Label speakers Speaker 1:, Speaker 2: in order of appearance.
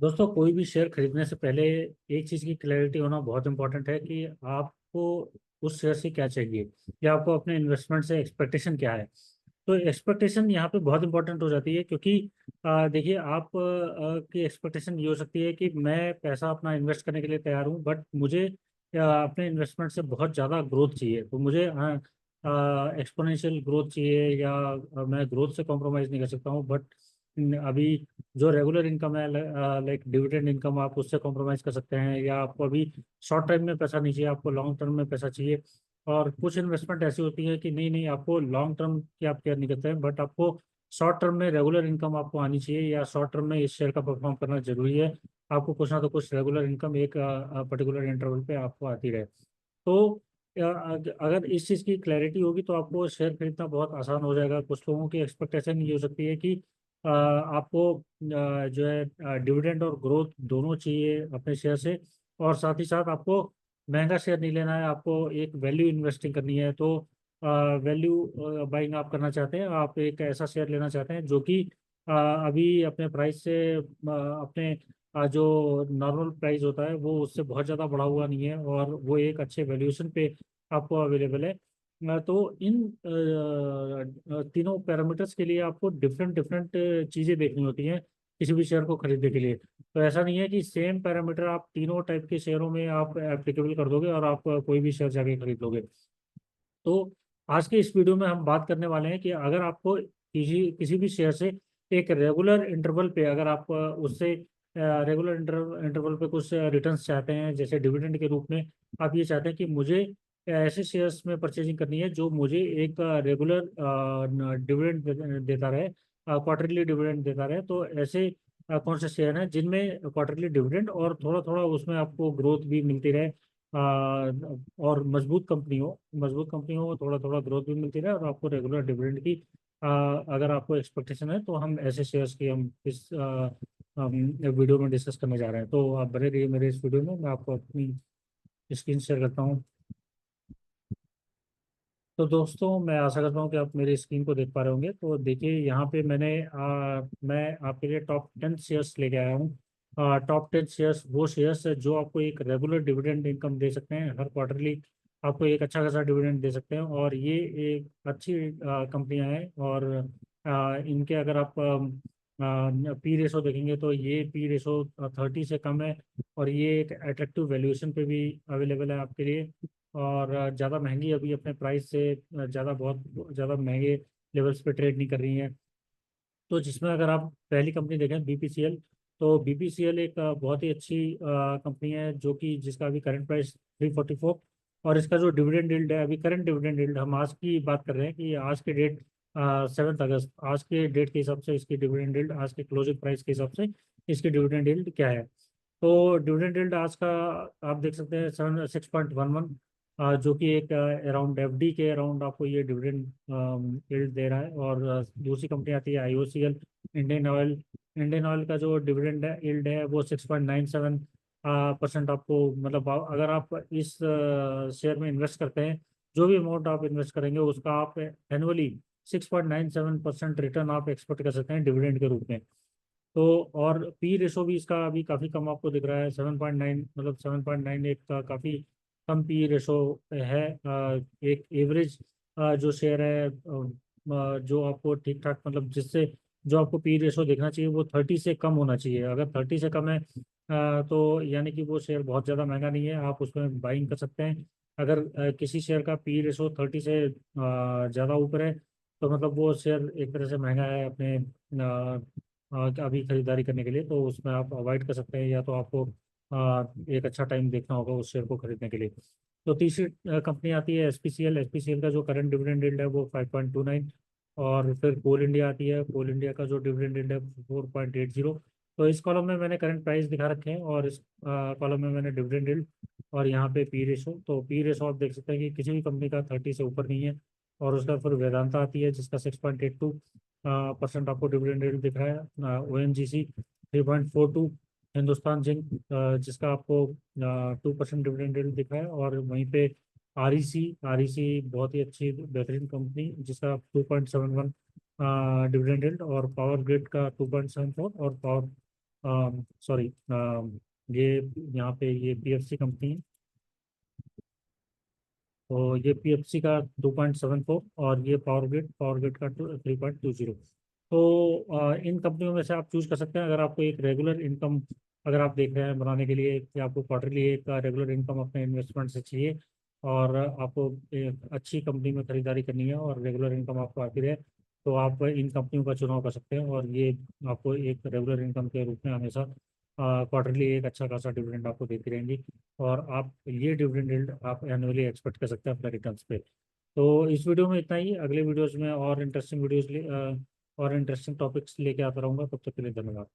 Speaker 1: दोस्तों, कोई भी शेयर खरीदने से पहले एक चीज़ की क्लैरिटी होना बहुत इंपॉर्टेंट है कि आपको उस शेयर से क्या चाहिए या आपको अपने इन्वेस्टमेंट से एक्सपेक्टेशन क्या है। तो एक्सपेक्टेशन यहाँ पे बहुत इंपॉर्टेंट हो जाती है क्योंकि देखिए आप की एक्सपेक्टेशन ये हो सकती है कि मैं पैसा अपना इन्वेस्ट करने के लिए तैयार हूँ, बट मुझे अपने इन्वेस्टमेंट से बहुत ज़्यादा ग्रोथ चाहिए। तो मुझे एक्सपोनेंशियल ग्रोथ चाहिए या मैं ग्रोथ से कॉम्प्रोमाइज़ नहीं कर सकता हूँ, बट अभी जो रेगुलर इनकम है, लाइक डिविडेंड इनकम, आप उससे कॉम्प्रोमाइज़ कर सकते हैं। या आपको अभी शॉर्ट टाइम में पैसा नहीं चाहिए, आपको लॉन्ग टर्म में पैसा चाहिए। और कुछ इन्वेस्टमेंट ऐसी होती है कि नहीं नहीं, आपको लॉन्ग टर्म की आप केयर नहीं करते हैं, बट आपको शॉर्ट टर्म में रेगुलर इनकम आपको आनी चाहिए, या शॉर्ट टर्म में इस शेयर का परफॉर्म करना जरूरी है। आपको कुछ ना तो कुछ रेगुलर इनकम एक पर्टिकुलर इंटरवल पे आपको आती रहे। तो अगर इस चीज़ की क्लैरिटी होगी तो आपको शेयर खरीदना बहुत आसान हो जाएगा। कुछ लोगों की एक्सपेक्टेशन ये हो सकती है कि आपको जो है डिविडेंड और ग्रोथ दोनों चाहिए अपने शेयर से, और साथ ही साथ आपको महंगा शेयर नहीं लेना है, आपको एक वैल्यू इन्वेस्टिंग करनी है। तो वैल्यू बाइंग आप करना चाहते हैं, आप एक ऐसा शेयर लेना चाहते हैं जो कि अभी अपने प्राइस से अपने जो नॉर्मल प्राइस होता है वो उससे बहुत ज़्यादा बढ़ा हुआ नहीं है, और वो एक अच्छे वैल्यूएशन पे आपको अवेलेबल है। तो इन तीनों पैरामीटर्स के लिए आपको डिफरेंट डिफरेंट चीज़ें देखनी होती हैं किसी भी शेयर को खरीदने के लिए। तो ऐसा नहीं है कि सेम पैरामीटर आप तीनों टाइप के शेयरों में आप एप्लीकेबल कर दोगे और आप कोई भी शेयर जाके खरीद लोगे। तो आज के इस वीडियो में हम बात करने वाले हैं कि अगर आपको किसी किसी भी शेयर से एक रेगुलर इंटरवल पे, अगर आप उससे रेगुलर इंटरवल पे कुछ रिटर्न्स चाहते हैं, जैसे डिविडेंड के रूप में आप ये चाहते हैं कि मुझे ऐसे शेयर्स में परचेजिंग करनी है जो मुझे एक रेगुलर डिविडेंड देता रहे, क्वार्टरली डिविडेंड देता रहे। तो ऐसे कौन से शेयर हैं जिनमें क्वार्टरली डिविडेंड और थोड़ा थोड़ा उसमें आपको ग्रोथ भी मिलती रहे, और मजबूत कंपनी हो, थोड़ा थोड़ा ग्रोथ भी मिलती रहे, और आपको रेगुलर डिविडेंड की अगर आपको एक्सपेक्टेशन है, तो हम ऐसे शेयर्स की हम इस वीडियो में डिस्कस करने जा रहे हैं। तो आप बने रहिए मेरे इस वीडियो में, मैं आपको अपनी स्क्रीन शेयर करता हूँ। तो दोस्तों, मैं आशा करता हूँ कि आप मेरी स्क्रीन को देख पा रहे होंगे। तो देखिए यहाँ पे मैं आपके लिए टॉप 10 शेयर्स लेके आया हूँ। टॉप 10 शेयर्स वो शेयर्स है जो आपको एक रेगुलर डिविडेंड इनकम दे सकते हैं, हर क्वार्टरली आपको एक अच्छा खासा डिविडेंड दे सकते हैं। और ये एक अच्छी कंपनियां हैं, और इनके अगर आप पी रेशो देखेंगे तो ये पी रेशो 30 से कम है, और ये एक अट्रैक्टिव वैल्यूएशन पे भी अवेलेबल है आपके लिए। और ज़्यादा महंगी अभी अपने प्राइस से बहुत ज़्यादा महंगे लेवल्स पे ट्रेड नहीं कर रही हैं। तो जिसमें अगर आप पहली कंपनी देखें, बीपीसीएल, तो बीपीसीएल एक बहुत ही अच्छी कंपनी है, जो कि जिसका अभी करंट प्राइस 344, और इसका जो डिविडेंड यील्ड है, अभी करंट डिविडेंड यील्ड हम आज की बात कर रहे हैं कि आज के डेट 7 अगस्त, आज के डेट के हिसाब से इसकी डिविडेंड यील्ड, आज के क्लोजिंग प्राइस के हिसाब से इसकी डिविडेंड यील्ड क्या है। तो डिविडेंड यील्ड आज का आप देख सकते हैं 6.11, जो कि एक अराउंड एफडी के अराउंड आपको ये डिविडेंड यील्ड दे रहा है। और दूसरी कंपनी आती है आईओसीएल, इंडियन ऑयल का जो डिविडेंड यील्ड है वो 6.97% आपको, मतलब अगर आप इस शेयर में इन्वेस्ट करते हैं, जो भी अमाउंट आप इन्वेस्ट करेंगे उसका आप एनुअली 6.97% रिटर्न आप एक्सपेक्ट कर सकते हैं डिविडेंड के रूप में। तो और पी रेशो भी इसका अभी काफ़ी कम आपको दिख रहा है, 7.9, मतलब 7.98 का काफ़ी कम पी रेशो है। एक एवरेज जो शेयर है, जो आपको ठीक ठाक, मतलब जिससे जो आपको पी रेशो देखना चाहिए वो 30 से कम होना चाहिए। अगर 30 से कम है तो यानी कि वो शेयर बहुत ज़्यादा महंगा नहीं है, आप उसमें बाइंग कर सकते हैं। अगर किसी शेयर का पी रेशो 30 से ज़्यादा ऊपर है, तो मतलब वो शेयर एक तरह से महंगा है अपने अभी खरीदारी करने के लिए। तो उसमें आप अवॉइड कर सकते हैं, या तो आपको एक अच्छा टाइम देखना होगा उस शेयर को खरीदने के लिए। तो तीसरी कंपनी आती है एसपीसीएल। एसपीसीएल का जो करंट डिविडेंड यील्ड है वो 5.29, और फिर कोल इंडिया आती है। कोल इंडिया का जो डिविडेंड यील्ड है 4.80। तो इस कॉलम में मैंने करंट प्राइस दिखा रखे हैं, और इस कॉलम में मैंने डिविडेंड यील्ड, और यहाँ पे पी रेशो। तो पी रेशो आप देख सकते हैं कि किसी भी कंपनी का 30 से ऊपर नहीं है। और उसका फिर वेदांता आती है जिसका 6.82% आपको डिविडेंड यील्ड दिख रहा है। ओएनजीसी 3.42, हिंदुस्तान जिंक जिसका आपको 2% डिविडेंड यील्ड दिख रहा है। और वहीं पे आरईसी आरईसी बहुत ही अच्छी बेहतरीन कंपनी जिसका 2.71 डिविडेंड यील्ड, और पावर ग्रिड का 2.74, और पावर सॉरी, ये यहाँ पे ये पीएफसी कंपनी है। तो ये पीएफसी का 2.74 और ये पावर ग्रिड का 3.20। तो इन कंपनियों में से आप चूज कर सकते हैं। अगर आपको एक रेगुलर इनकम, अगर आप देख रहे हैं बनाने के लिए कि आपको क्वार्टरली एक रेगुलर इनकम अपने इन्वेस्टमेंट से चाहिए, और आपको एक अच्छी कंपनी में खरीदारी करनी है और रेगुलर इनकम आपको आती रहे, तो आप इन कंपनियों का चुनाव कर सकते हैं। और ये आपको एक रेगुलर इनकम के रूप में हमेशा क्वार्टरली एक अच्छा खासा डिविडेंड आपको देती रहेंगी। और आप ये डिविडेंड यील्ड आप एनुअली एक्सपेक्ट कर सकते हैं अपने रिटर्न्स पे। तो इस वीडियो में इतना ही। अगले वीडियोस में और इंटरेस्टिंग टॉपिक्स लेके आता रहूँगा। तब तक के लिए धन्यवाद।